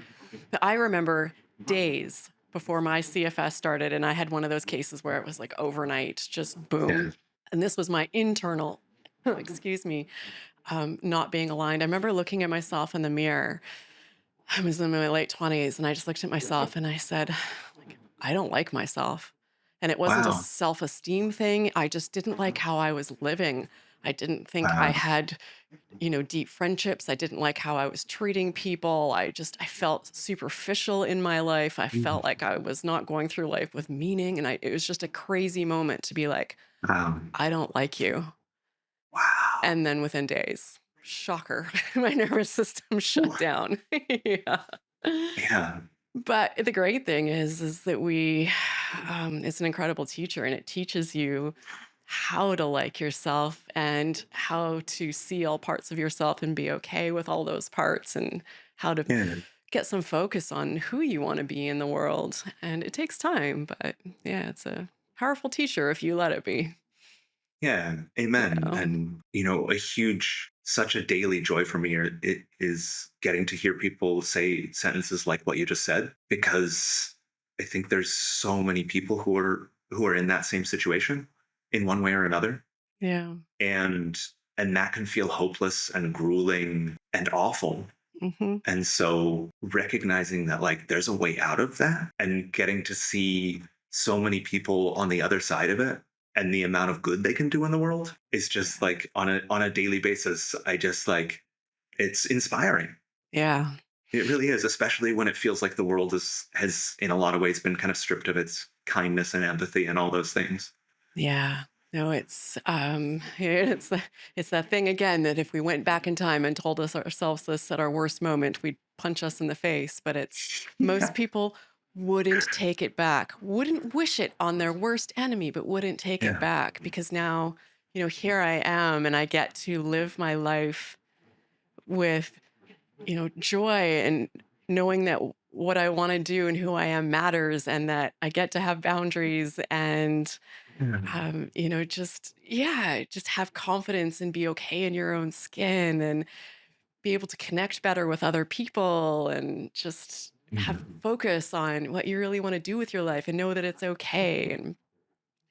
But I remember days before my CFS started, and I had one of those cases where it was like overnight, just Yeah. boom. And this was my internal, excuse me, not being aligned. I remember looking at myself in the mirror. I was in my late 20s and I just looked at myself and I said, like, I don't like myself. And it wasn't a Wow. self-esteem thing. I just didn't like how I was living. I didn't think I Wow. had, deep friendships. I didn't like how I was treating people. I felt superficial in my life. I Mm, felt like I was not going through life with meaning. And it was just a crazy moment to be like, wow. I don't like you. Wow. And then within days, shocker, my nervous system Ooh. shut down. Yeah. Yeah. But the great thing is that it's an incredible teacher, and it teaches you how to like yourself and how to see all parts of yourself and be okay with all those parts, and how to Yeah. get some focus on who you want to be in the world. And it takes time, but yeah, it's a powerful teacher if you let it be. Yeah. Amen. Yeah. And, such a daily joy for me, it is getting to hear people say sentences like what you just said, because I think there's so many people who are in that same situation in one way or another. Yeah. And that can feel hopeless and grueling and awful. Hmm. And so recognizing that, like, there's a way out of that, and getting to see so many people on the other side of it, and the amount of good they can do in the world, is just like, on a daily basis, I just like, it's inspiring. Yeah. It really is, especially when it feels like the world has in a lot of ways been kind of stripped of its kindness and empathy and all those things. Yeah. No, it's that thing again that if we went back in time and told us ourselves this at our worst moment, we'd punch us in the face. But it's most Yeah. people wouldn't take it back, wouldn't wish it on their worst enemy, but wouldn't take it Yeah. back because now, here I am and I get to live my life with, joy and knowing that what I want to do and who I am matters, and that I get to have boundaries, and Yeah. just, yeah, just have confidence and be okay in your own skin and be able to connect better with other people and just have Mhm. focus on what you really want to do with your life and know that it's okay. And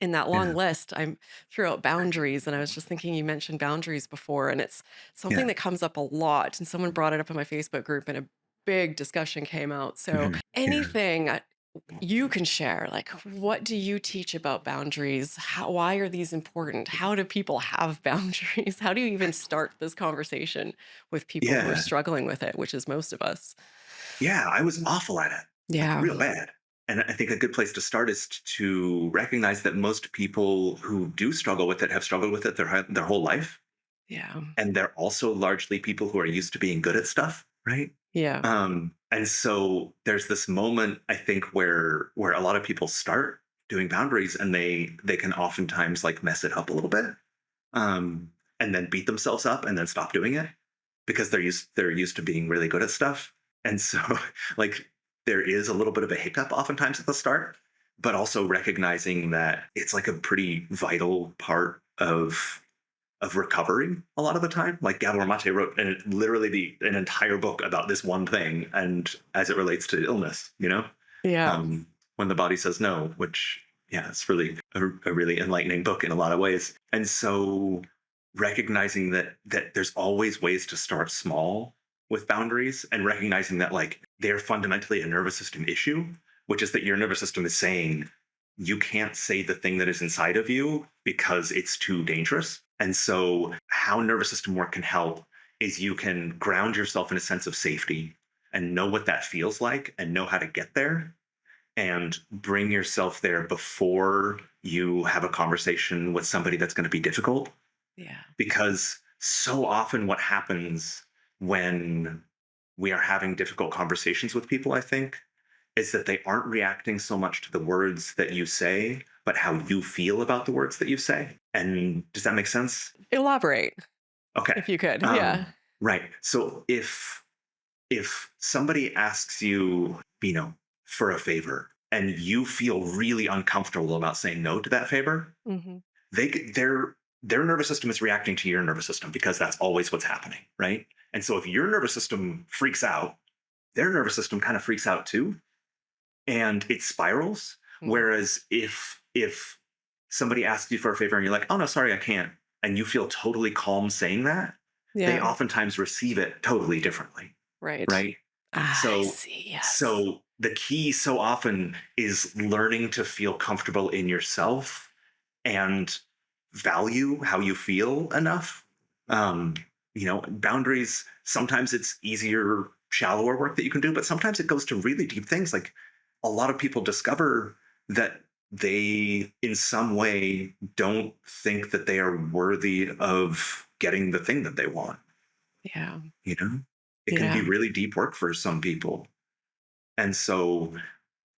in that long Yeah. list, I threw out boundaries, and I was just thinking you mentioned boundaries before, and it's something Yeah. that comes up a lot. And someone brought it up in my Facebook group, and a big discussion came out. So Mhm. Yeah. anything you can share, like, what do you teach about boundaries? Why are these important? How do people have boundaries? How do you even start this conversation with people who are Yeah. struggling with it, which is most of us? Yeah, I was awful at it, like Yeah. real bad. And I think a good place to start is to recognize that most people who do struggle with it have struggled with it their whole life. Yeah. And they're also largely people who are used to being good at stuff, right? Yeah. And so there's this moment, I think, where a lot of people start doing boundaries, and they can oftentimes like mess it up a little bit, um, and then beat themselves up and then stop doing it, because they're used to being really good at stuff. And so like, there is a little bit of a hiccup oftentimes at the start, but also recognizing that it's like a pretty vital part of recovery a lot of the time. Like, Gabor Mate wrote literally an entire book about this one thing, and as it relates to illness, Yeah. um, when the body says no, which, yeah, it's really a really enlightening book in a lot of ways. And so recognizing that there's always ways to start small with boundaries, and recognizing that, like, they're fundamentally a nervous system issue, which is that your nervous system is saying you can't say the thing that is inside of you because it's too dangerous. And so, how nervous system work can help is you can ground yourself in a sense of safety and know what that feels like and know how to get there and bring yourself there before you have a conversation with somebody that's going to be difficult. Yeah. Because so often, what happens when we are having difficult conversations with people, I think, is that they aren't reacting so much to the words that you say, but how you feel about the words that you say. And does that make sense? Elaborate Okay. if you could. Yeah. Um, right. So if somebody asks you, for a favor, and you feel really uncomfortable about saying no to that favor, Hmm. their nervous system is reacting to your nervous system because that's always what's happening, right? And so if your nervous system freaks out, their nervous system kind of freaks out too, and it spirals. Whereas if somebody asks you for a favor and you're like, "Oh no, sorry, I can't," and you feel totally calm saying that, they Yeah. oftentimes receive it totally differently, Right. right? I So see. Yes. so the key so often is learning to feel comfortable in yourself and value how you feel enough. Um, boundaries, sometimes it's easier, shallower work that you can do, but sometimes it goes to really deep things. Like a lot of people discover that they, in some way, don't think that they are worthy of getting the thing that they want. Yeah. You know, it can be Yeah. really deep work for some people. And so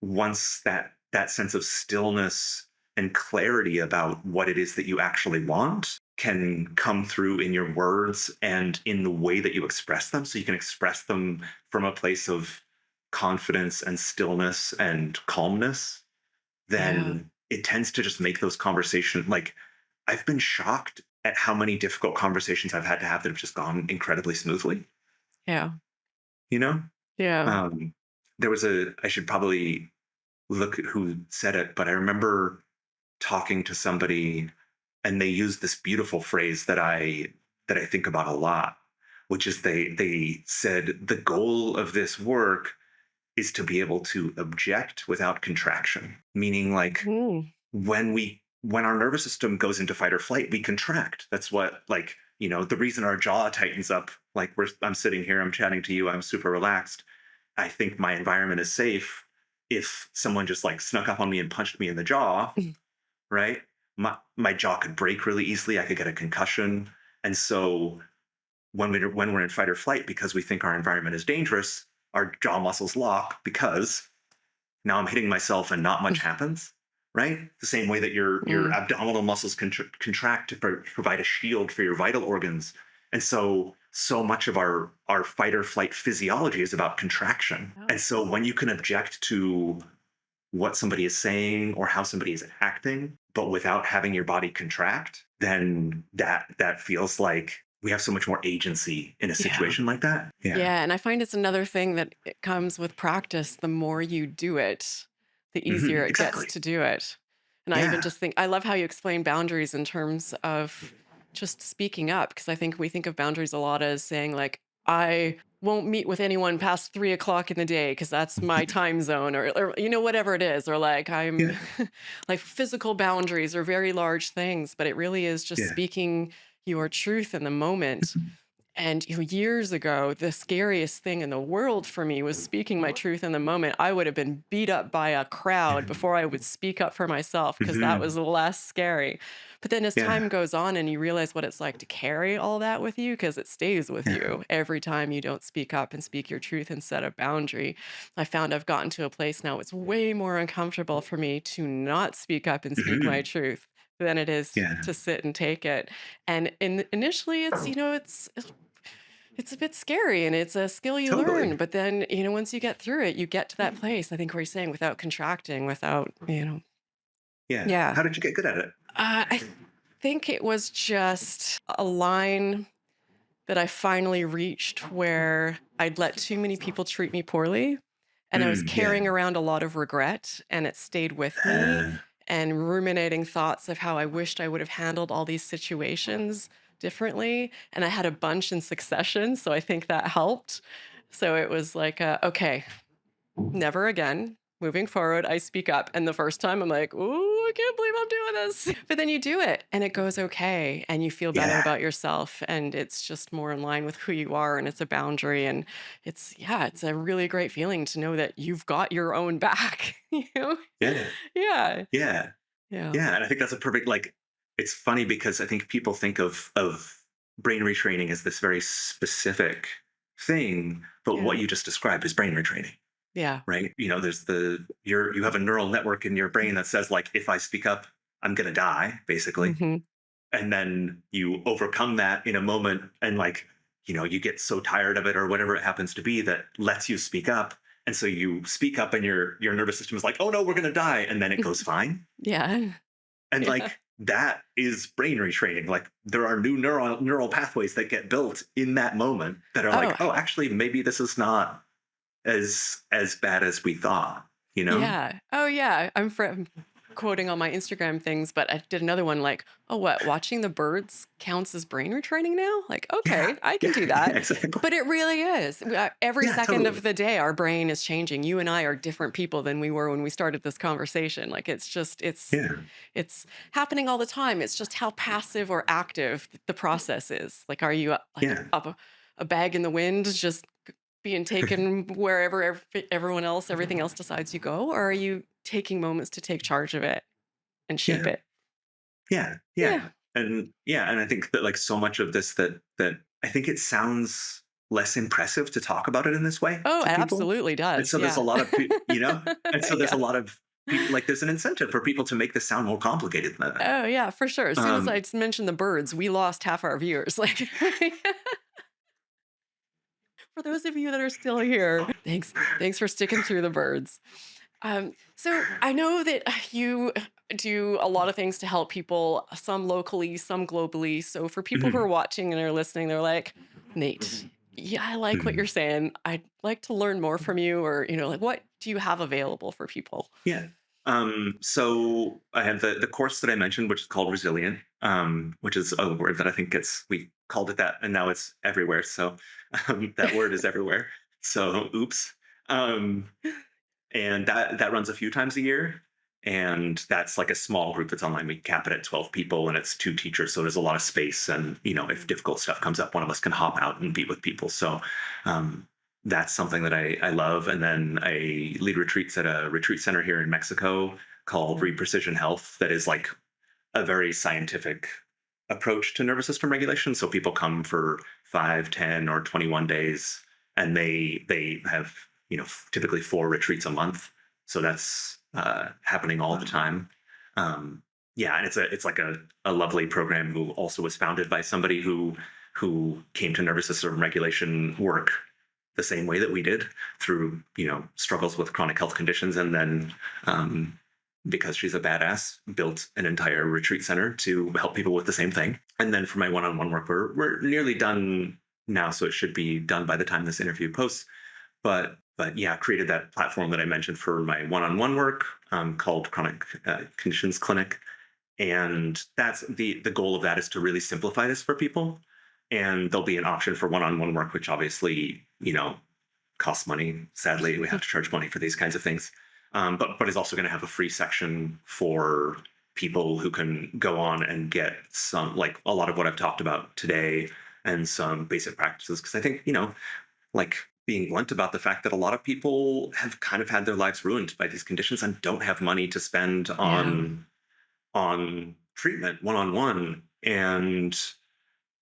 once that sense of stillness and clarity about what it is that you actually want can come through in your words and in the way that you express them, so you can express them from a place of confidence and stillness and calmness, Yeah. then it tends to just make those conversations, like, I've been shocked at how many difficult conversations I've had to have that have just gone incredibly smoothly, Yeah. you know Yeah. um there was a I should probably look at who said it, but I remember talking to somebody and they used this beautiful phrase that I think about a lot, which is they said the goal of this work is to be able to object without contraction, meaning like Mm. when our nervous system goes into fight or flight, we contract. That's what, like, the reason our jaw tightens up, like I'm sitting here, I'm chatting to you, I'm super relaxed. I think my environment is safe. If someone just like snuck up on me and punched me in the jaw, right? My jaw could break really easily. I could get a concussion. And so when we're in fight or flight, because we think our environment is dangerous, our jaw muscles lock because now I'm hitting myself and not much happens. Right? The same way that your Mm. abdominal muscles contract to provide a shield for your vital organs. And so much of our fight or flight physiology is about contraction. Oh. And so when you can object to what somebody is saying or how somebody is acting, but without having your body contract, then that feels like we have so much more agency in a Yeah. situation like that. Yeah. Yeah, and I find it's another thing that it comes with practice. The more you do it, the easier it gets Exactly. to do it. And I even Yeah. just think I love how you explain boundaries in terms of just speaking up, because I think we think of boundaries a lot as saying like, I won't meet with anyone past 3 o'clock in the day because that's my time zone, or whatever it is, or like I'm Yeah. like physical boundaries are very large things, but it really is just Yeah. speaking your truth in the moment. And years ago, the scariest thing in the world for me was speaking my truth in the moment. I would have been beat up by a crowd Yeah. before I would speak up for myself because that was Mhm. less scary. But then as Yeah. time goes on and you realize what it's like to carry all that with you, because it stays with Yeah. you every time you don't speak up and speak your truth and set a boundary. I found I've gotten to a place now it's way more uncomfortable for me to not speak up and speak my Mhm. truth than it is Yeah. to sit and take it. And initially it's a bit scary and it's a skill you learn, Totally. but then, once you get through it, you get to that place, I think where you're saying without contracting, without. Yeah. Yeah. How did you get good at it? I think it was just a line that I finally reached where I'd let too many people treat me poorly. And I was Yeah. carrying around a lot of regret, and it stayed with me Uh, and ruminating thoughts of how I wished I would have handled all these situations differently. And I had a bunch in succession. So I think that helped. So it was like, okay, never again. moving forward, I speak up. And the first time I'm like, "Ooh, I can't believe I'm doing this." But then you do it and it goes okay and you feel better Yeah. about yourself and it's just more in line with who you are and it's a boundary and it's a really great feeling to know that you've got your own back, you know? Yeah. Yeah. Yeah. Yeah. Yeah. And I think that's a perfect, like, it's funny because I think people think of brain retraining as this very specific thing, but what Yeah. you just described is brain retraining. Yeah. Right? There's you have a neural network in your brain that says, like, if I speak up, I'm gonna die, basically. Mhm. And then you overcome that in a moment and, like, you get so tired of it or whatever it happens to be that lets you speak up. And so you speak up and your nervous system is like, oh no, we're gonna die, and then it goes fine. Yeah. And, Yeah. like, that is brain retraining. Like, there are new neural pathways that get built in that moment that are Oh, like, oh, actually, maybe this is not as bad as we thought, you know? yeah. Oh, yeah. I'm quoting on my Instagram things, but I did another one like, "Oh, what? Watching the birds counts as brain retraining now?" Like, Yeah, okay, I can yeah, do yeah, that. exactly. But it really is. Every Yeah, second of totally. the day, our brain is changing. You and I are different people than we were when we started this conversation. Like, Yeah, it's happening all the time. It's just how passive or active the process is. Like, are you like yeah, up a bag in the wind, just being taken wherever everything else decides you go, or are you taking moments to take charge of it and shape yeah, it? yeah, Yeah. yeah. And yeah, and I think that, like, so much of this that I think it sounds less impressive to talk about it in this way Oh, it to people. absolutely And does. so there's a Yeah. lot of and so there's a Yeah. lot of people, like, there's an incentive for people to make this sound more complicated than that. Oh, yeah, for sure. As soon as I Um, mentioned the birds, we lost half our viewers. Like, for those of you that are still here, thanks for sticking through the birds. So I know that you do a lot of things to help people, some locally, some globally. So for people who are mhm, watching and are listening, they're like, Nate, yeah, I like what you're mhm. saying. I'd like to learn more from you, or like what do you have available for people? Yeah. So I have the course that I mentioned, which is called Resilient, which is a word that I think we called it that, and now it's everywhere. So that word is everywhere. So oops. Um, and that runs a few times a year, and that's like a small group that's online. We cap it at 12 people, and it's two teachers, so there's a lot of space. And if difficult stuff comes up, one of us can hop out and be with people. So um, that's something that I love. And then I lead retreats at a retreat center here in Mexico called Mm. Repressing Health. That is like a very scientific approach to nervous system regulation. So people come for 5, 10, or 21 days, and they have typically 4 retreats a month. So that's happening all the time. Um, yeah, and it's like a lovely program who also was founded by somebody who came to nervous system regulation work the same way that we did, through struggles with chronic health conditions, and then um, because she's a badass, built an entire retreat center to help people with the same thing. And then for my one-on-one work, we're nearly done now, so it should be done by the time this interview posts. But yeah, created that platform that I mentioned for my one-on-one work, called Chronic Conditions Clinic, and that's the goal of that is to really simplify this for people. And there'll be an option for one-on-one work, which obviously costs money. Sadly, we have to charge money for these kinds of things. But is also going to have a free section for people who can go on and get some, like, a lot of what I've talked about today, and some basic practices. Because I think, like, being blunt about the fact that a lot of people have kind of had their lives ruined by these conditions and don't have money to spend Yeah. on treatment one on one. And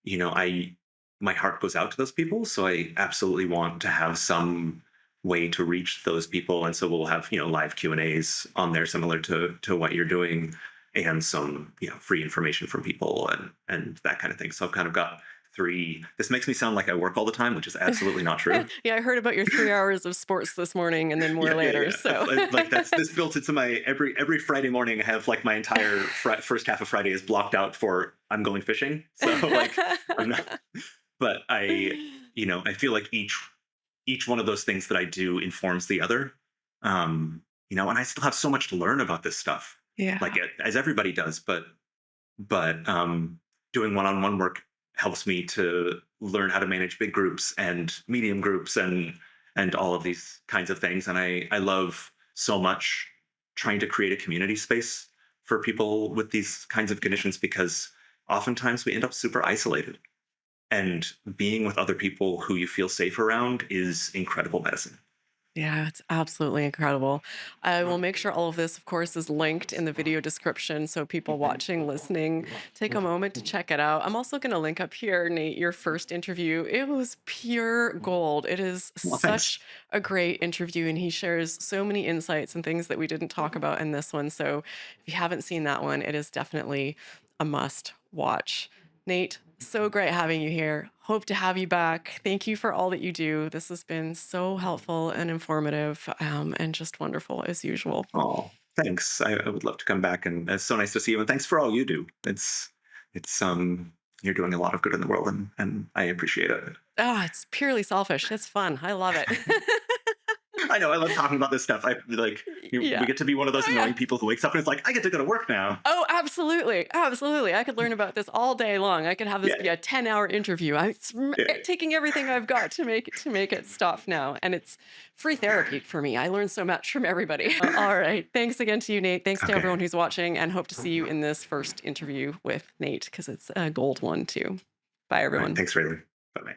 I my heart goes out to those people, so I absolutely want to have some way to reach those people. And so we'll have live Q&As on there, similar to what you're doing, and some free information from people, and that kind of thing. So I've kind of got three. This makes me sound like I work all the time, which is absolutely not true. Yeah, I heard about your 3 hours of sports this morning and then more Yeah, yeah, later. yeah. So Like, that's this built into my every Friday morning. I have, like, my entire first half of Friday is blocked out for I'm going fishing. So, like, I'm not, but I feel like each one of those things that I do informs the other. And I still have so much to learn about this stuff, like, Yeah. as everybody does. But doing one-on-one work helps me to learn how to manage big groups and medium groups, and all of these kinds of things. And I love so much trying to create a community space for people with these kinds of conditions because oftentimes we end up super isolated. And being with other people who you feel safe around is incredible medicine. Yeah, it's absolutely incredible. I will make sure all of this, of course, is linked in the video description so people watching, listening, take a moment to check it out. I'm also going to link up here, Nate, your first interview. It was pure gold. It is Well, thanks. such a great interview, and he shares so many insights and things that we didn't talk about in this one. So if you haven't seen that one, it is definitely a must watch. Nate, so great having you here. Hope to have you back. Thank you for all that you do. This has been so helpful and informative, and just wonderful as usual. Oh, thanks. I would love to come back, and it's so nice to see you. And thanks for all you do. It's you're doing a lot of good in the world, and I appreciate it. Ah, it's purely selfish. It's fun. I love it. I know I love talking about this stuff. I like we Yeah. get to be one of those Oh, annoying yeah. people who wakes up and is like, I get to go to work now. Oh, absolutely. Absolutely. I could learn about this all day long. I could have this Yeah, be a 10-hour interview. yeah. Taking everything I've got to make it stop now. And it's free therapy for me. I learn so much from everybody. All right. Thanks again to you, Nate. Thanks to Okay. everyone who's watching, and hope to see you in this first interview with Nate because it's a gold one too. Bye, All right. everyone. Thanks, Rayleigh. Bye.